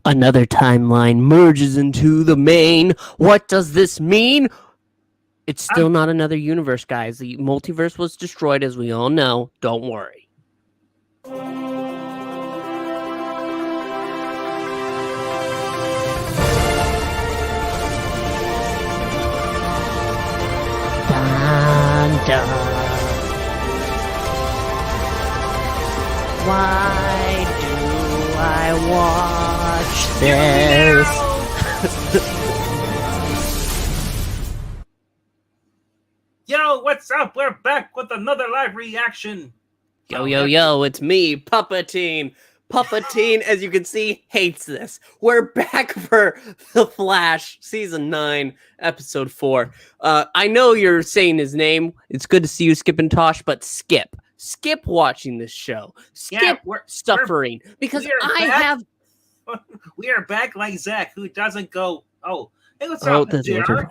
Another timeline merges into the main. What does this mean? It's still not another universe, guys. The multiverse was destroyed, as we all know. Don't worry. Dun, dun. Why do I watch this? Yo, what's up? We're back with another live reaction. Yo, it's me, Puppeteen. Puppeteen, as you can see, hates this. We're back for The Flash, Season 9, Episode 4. I know you're saying his name. It's good to see you, Skip and Tosh, but skip. Skip watching this show. Skip suffering. Because we are back like Zach, who doesn't go, hey, what's up, JR?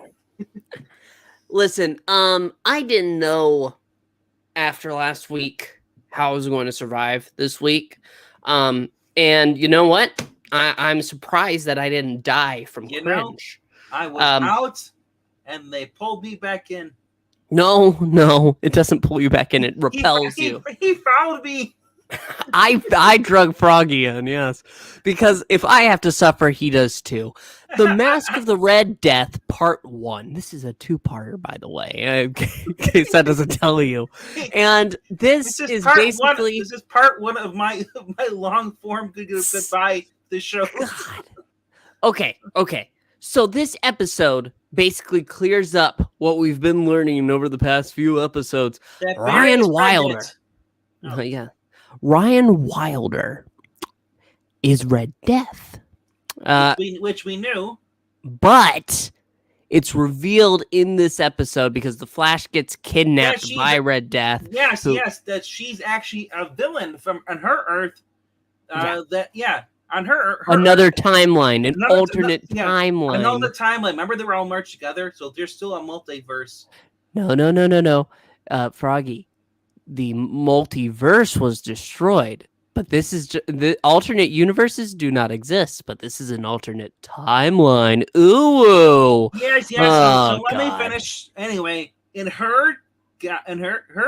Listen, I didn't know after last week how I was going to survive this week. And you know what? I'm surprised that I didn't die from cringe. I was out, and they pulled me back in. No, it doesn't pull you back in. It repels you. He followed me. I drug Froggy in, yes. Because if I have to suffer, he does too. The Mask of the Red Death, Part 1. This is a two-parter, by the way, in case that doesn't tell you. And this is basically... This is part 1 of my long-form goodbye the show. God. Okay. So this episode basically clears up what we've been learning over the past few episodes. Ryan Wilder. Ryan Wilder is Red Death. Which we knew. But it's revealed in this episode because the Flash gets kidnapped by Red Death. Yes, that she's actually a villain on her Earth. On her another timeline, an alternate timeline. Another timeline. Remember, they were all merged together, so there's still a multiverse. No. Froggy, the multiverse was destroyed, but this is the alternate universes do not exist. But this is an alternate timeline. Ooh. Yes. So let me finish. Anyway, in her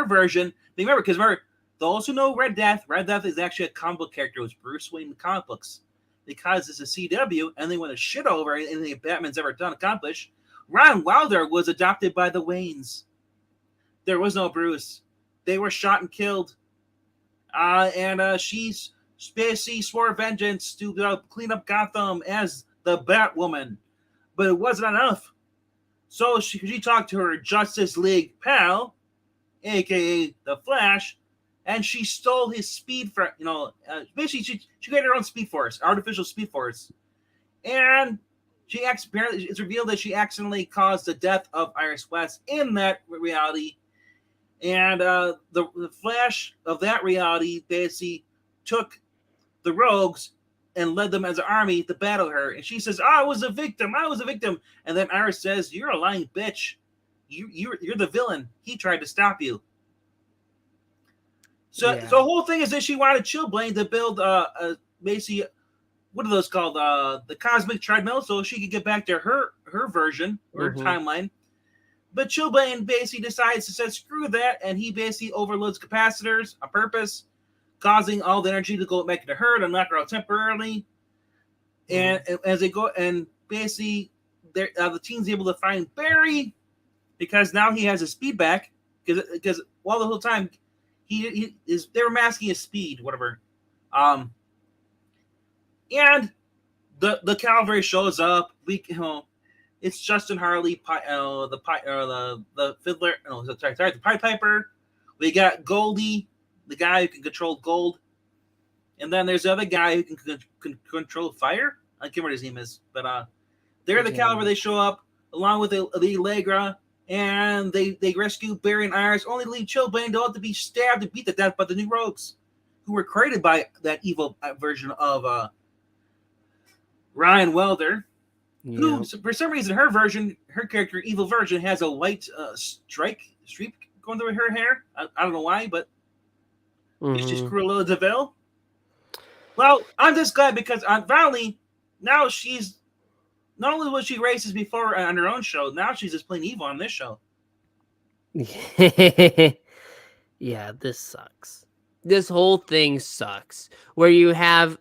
version, remember, those who know Red Death is actually a comic book character. It was Bruce Wayne in the comic books. Because it's a CW, and they want to shit over anything Batman's ever accomplished. Ryan Wilder was adopted by the Waynes. There was no Bruce. They were shot and killed. And she's basically swore vengeance to clean up Gotham as the Batwoman. But it wasn't enough. So she talked to her Justice League pal, a.k.a. the Flash, and she stole his speed for, basically she created her own speed force, artificial speed force. And apparently it's revealed that she accidentally caused the death of Iris West in that reality. And the Flash of that reality basically took the rogues and led them as an army to battle her. And she says, I was a victim. And then Iris says, you're a lying bitch. You're the villain. He tried to stop you. So the whole thing is that she wanted Chillblain to build basically, what are those called? The cosmic treadmill, so she could get back to her version, her timeline. But Chillblain basically decides to say screw that, and he basically overloads capacitors on purpose, causing all the energy to go back to her to knock her out temporarily. And as they go, and basically the team's able to find Barry because now he has his speed back because while the whole time they were masking his speed, whatever. And the cavalry shows up. It's Justin Harley, the fiddler. No, sorry, the Pied Piper. We got Goldie, the guy who can control gold, and then there's the other guy who can control fire. I can't remember what his name is, but they're the cavalry. They show up along with the Allegra. And they rescue Barry and Iris, only to leave Chillblain to have to be stabbed and beat to death by the new rogues, who were created by that evil version of Ryan Wilder, who, for some reason, her character, evil version, has a white streak going through her hair. I don't know why, but it's just Cruella de Vil. Well, I'm just glad because finally now she's not only was she racist before on her own show, now she's just plain evil on this show. Yeah, this sucks. This whole thing sucks. Where you have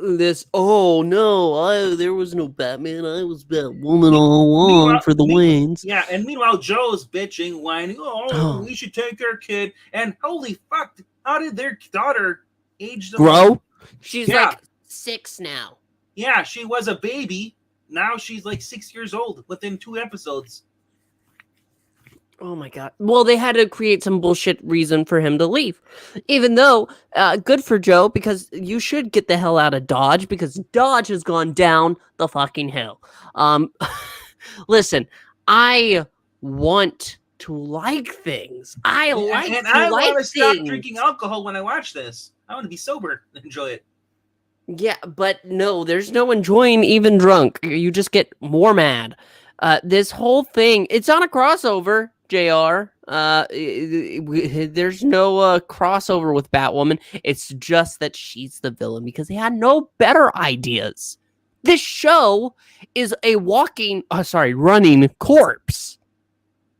this, oh no, there was no Batman, I was Batwoman all along for the wins. Yeah, and meanwhile, Joe's bitching, whining, oh, we should take our kid. And holy fuck, how did their daughter age grow? She's like 6 now. Yeah, she was a baby. Now she's like 6 years old within 2 episodes. Oh my god. Well, they had to create some bullshit reason for him to leave. Even though, good for Joe, because you should get the hell out of Dodge, because Dodge has gone down the fucking hill. Listen, I want to like things. I want to stop drinking alcohol when I watch this. I want to be sober and enjoy it. Yeah, but no, there's no enjoying even drunk. You just get more mad. This whole thing, it's on a crossover, JR. There's no crossover with Batwoman. It's just that she's the villain because they had no better ideas. This show is a running corpse.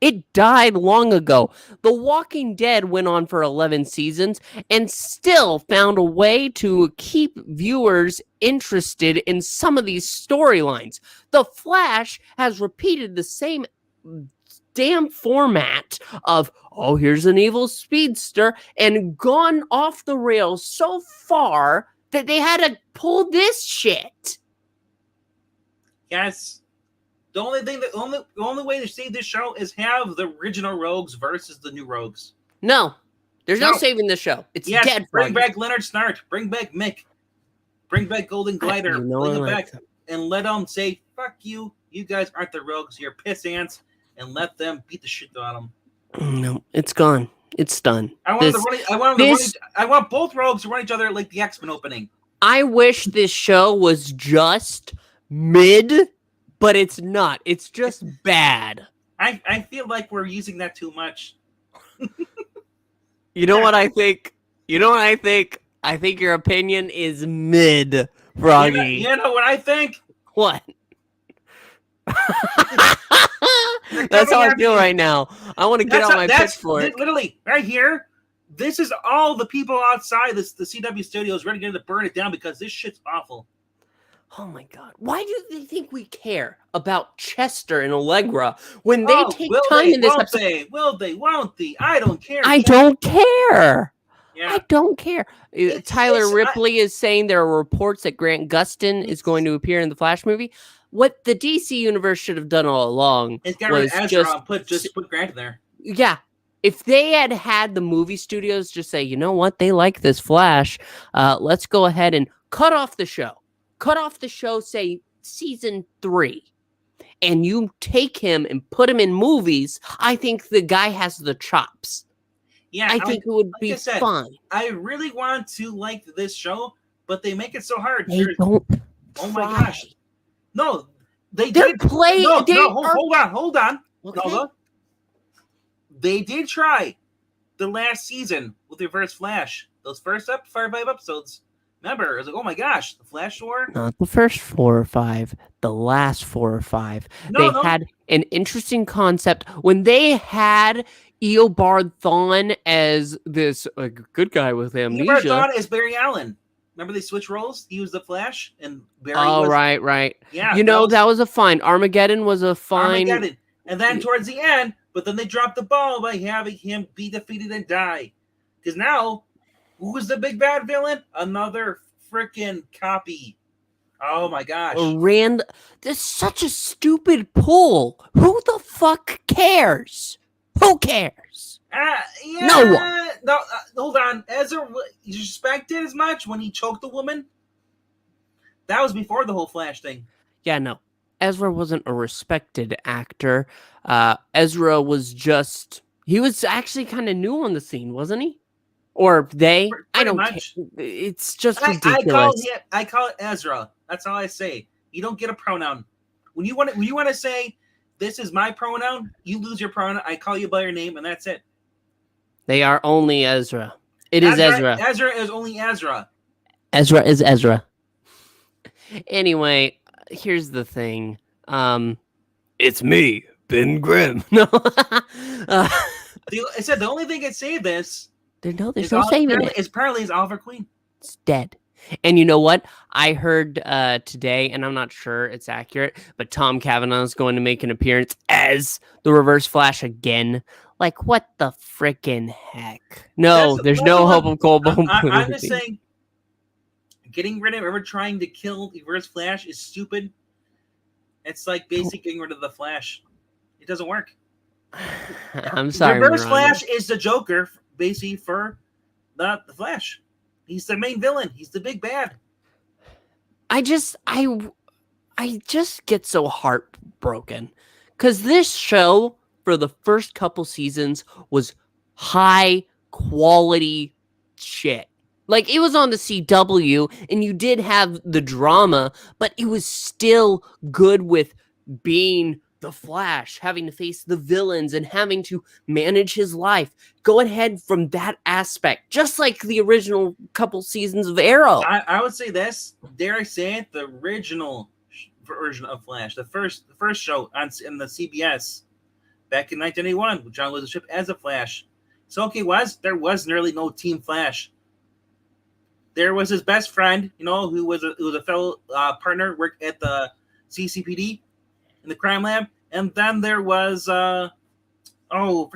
It died long ago. The Walking Dead went on for 11 seasons and still found a way to keep viewers interested in some of these storylines. The Flash has repeated the same damn format of, oh, here's an evil speedster, and gone off the rails so far that they had to pull this shit. Yes. The only way to save this show is have the original Rogues versus the new Rogues. No. There's no saving the show. It's dead. Bring back Leonard Snart. Bring back Mick. Bring back Golden Glider. Bring it back and let them say, fuck you. You guys aren't the Rogues. You're piss ants. And let them beat the shit out of them. No, it's gone. It's done. I want both Rogues to run each other like the X-Men opening. I wish this show was just mid, but it's not. It's just bad. I feel like we're using that too much. You know what I think? I think your opinion is mid, Froggy. You know what I think? What? That's how I feel right now. I want to get on my pitchfork. Literally, right here. This is all the people outside the CW studios ready to burn it down because this shit's awful. Oh my god. Why do they think we care about Chester and Allegra when they take time in this episode? Will they? Won't they? I don't care. I don't care. Yeah. I don't care. Tyler Ripley is saying there are reports that Grant Gustin is going to appear in the Flash movie. What the DC universe should have done all along was just put Grant in there. Yeah. If they had the movie studios just say, you know what, they like this Flash, let's go ahead and cut off the show. Cut off the show, say, season 3. And you take him and put him in movies, I think the guy has the chops. Yeah, I think it would be fun. I really want to like this show, but they make it so hard. Oh my gosh. No, hold on. Okay. No, they did try the last season with Reverse Flash. Those first 5 episodes. Remember, it was like, oh my gosh, the Flash War? Not the first 4 or 5, the last 4 or 5. They had an interesting concept when they had Eobard Thawne as this good guy with amnesia. Eobard Thawne is Barry Allen. Remember they switched roles? He was the Flash, and Barry was... right. Yeah. That was a fine. Armageddon was a fine... Armageddon. And then towards the end, but then they dropped the ball by having him be defeated and die. Because now, who was the big bad villain? Another freaking copy. Oh my gosh. This is such a stupid pull. Who the fuck cares? Who cares? Yeah, no one. No, hold on. Ezra, you respected as much when he choked the woman? That was before the whole Flash thing. Yeah, no. Ezra wasn't a respected actor. Ezra was he was actually kind of new on the scene, wasn't he? Or they? I don't care. It's just ridiculous. I call it Ezra. That's all I say. You don't get a pronoun. When you want to say, this is my pronoun, you lose your pronoun. I call you by your name, and that's it. They are only Ezra. It is Ezra. Ezra is only Ezra. Ezra is Ezra. Anyway, here's the thing. It's me, Ben Grimm. No. I said the only thing that saved this there's no saving it. Apparently is Oliver Queen. It's dead. And you know what? I heard today, and I'm not sure it's accurate, but Tom Cavanaugh is going to make an appearance as the Reverse Flash again. Like, what the frickin' heck? No, there's no hope of Cole Bone. I'm just saying, getting rid of ever trying to kill Reverse Flash is stupid. It's like basically getting rid of the Flash. It doesn't work. I'm sorry. Reverse Flash is the Joker, basically, for the Flash. He's the main villain. He's the big bad. I just get so heartbroken because this show for the first couple seasons was high quality shit. Like, it was on the CW and you did have the drama, but it was still good with being the Flash, having to face the villains and having to manage his life. Go ahead from that aspect, just like the original couple seasons of Arrow. I would say this, dare I say it, the original version of Flash, the first show in the CBS back in 1981, with John Lewis's as a Flash. So there was nearly no Team Flash. There was his best friend, who was a fellow partner, worked at the CCPD in the crime lab, and then there was forgot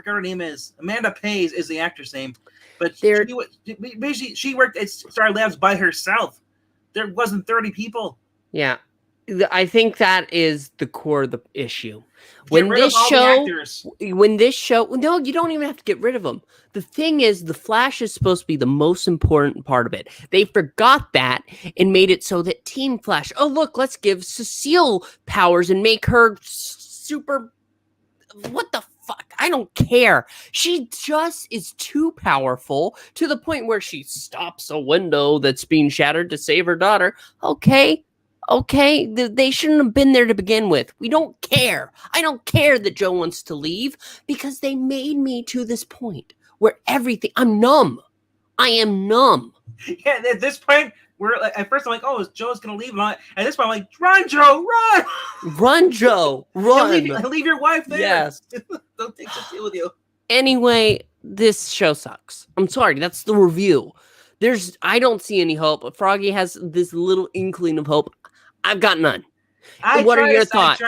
her name is Amanda Pays is the actor's name, but she worked at Star Labs by herself. There wasn't 30 people. Yeah, I think that is the core of the issue. When this show, no, you don't even have to get rid of them. The thing is, the Flash is supposed to be the most important part of it. They forgot that and made it so that Team Flash, oh, look, let's give Cecile powers and make her super. What the fuck? I don't care. She just is too powerful to the point where she stops a window that's being shattered to save her daughter. Okay, they shouldn't have been there to begin with. We don't care. I don't care that Joe wants to leave because they made me to this point where I'm numb. I am numb. Yeah, at this point, at first I'm like, oh, Joe's going to leave. At this point, I'm like, run, Joe, run! Run, Joe, run! Leave your wife there. Yes. Don't take Cecile with you. Anyway, this show sucks. I'm sorry, that's the review. I don't see any hope. Froggy has this little inkling of hope. I've got none. What are your thoughts?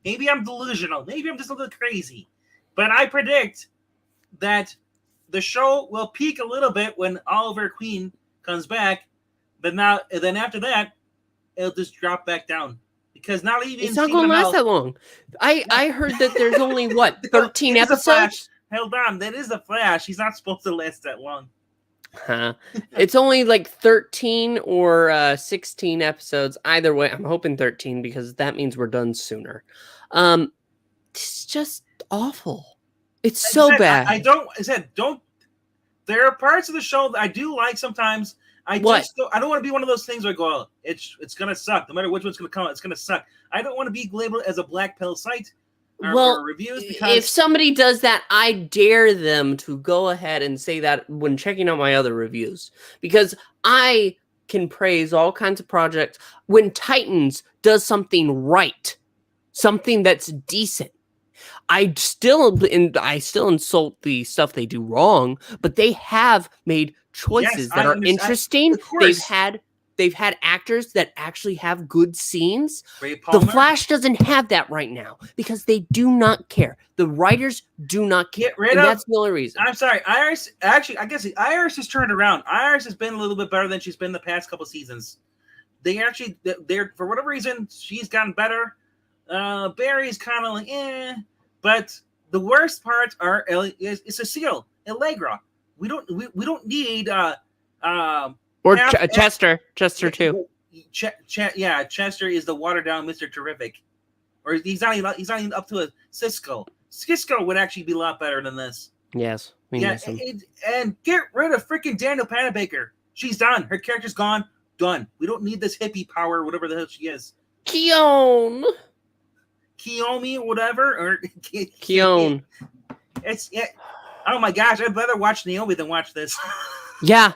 Maybe I'm delusional. Maybe I'm just a little crazy. But I predict that the show will peak a little bit when Oliver Queen comes back. But then after that, it'll just drop back down. Because not even it's not going to last that long. I heard that there's only, 13 episodes? Hold on. That is a Flash. He's not supposed to last that long. It's only 13 or 16 episodes. Either way, I'm hoping 13 because that means we're done sooner. It's just awful. It's so bad. There are parts of the show that I do like sometimes. I don't want to be one of those things where I go, oh, it's gonna suck. No matter which one's gonna come out, it's gonna suck. I don't want to be labeled as a black pill site. Reviews, because if somebody does that, I dare them to go ahead and say that when checking out my other reviews, because I can praise all kinds of projects when Titans does something right, something that's decent. I still insult the stuff they do wrong, but they have made choices that are interesting. They've had actors that actually have good scenes. The Flash doesn't have that right now because they do not care. The writers do not care. That's the only reason. I'm sorry. Iris, actually, I guess Iris has turned around. Iris has been a little bit better than she's been the past couple seasons. They're for whatever reason, she's gotten better. Barry's kind of like, but the worst parts is Cecile, Allegra. We don't need Chester too. Chester is the watered down Mr. Terrific, or he's not even up to a Cisco. Cisco would actually be a lot better than this. Yes, and get rid of freaking Daniel Panabaker. She's done. Her character's gone. Done. We don't need this hippie power, whatever the hell she is. Kiyomi, or whatever, or Kion. Oh my gosh, I'd rather watch Naomi than watch this. Yeah.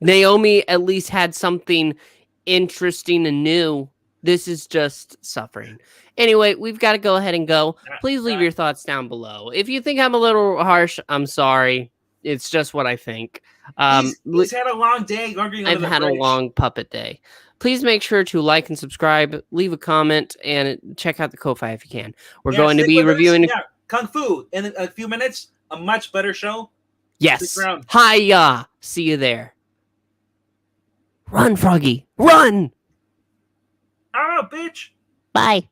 Naomi at least had something interesting and new This is just suffering. Anyway, we've got to go ahead and go. Please leave your thoughts down below. If you think I'm a little harsh, I'm sorry. It's just what I think. He's had a long day. I've had a long puppet day. Please make sure to like and subscribe, leave a comment, and check out the Ko-Fi if you can. We're going to be reviewing Kung Fu in a few minutes. A much better show. Yes. Hiya. See you there. Run, Froggy. Run. Oh, bitch. Bye.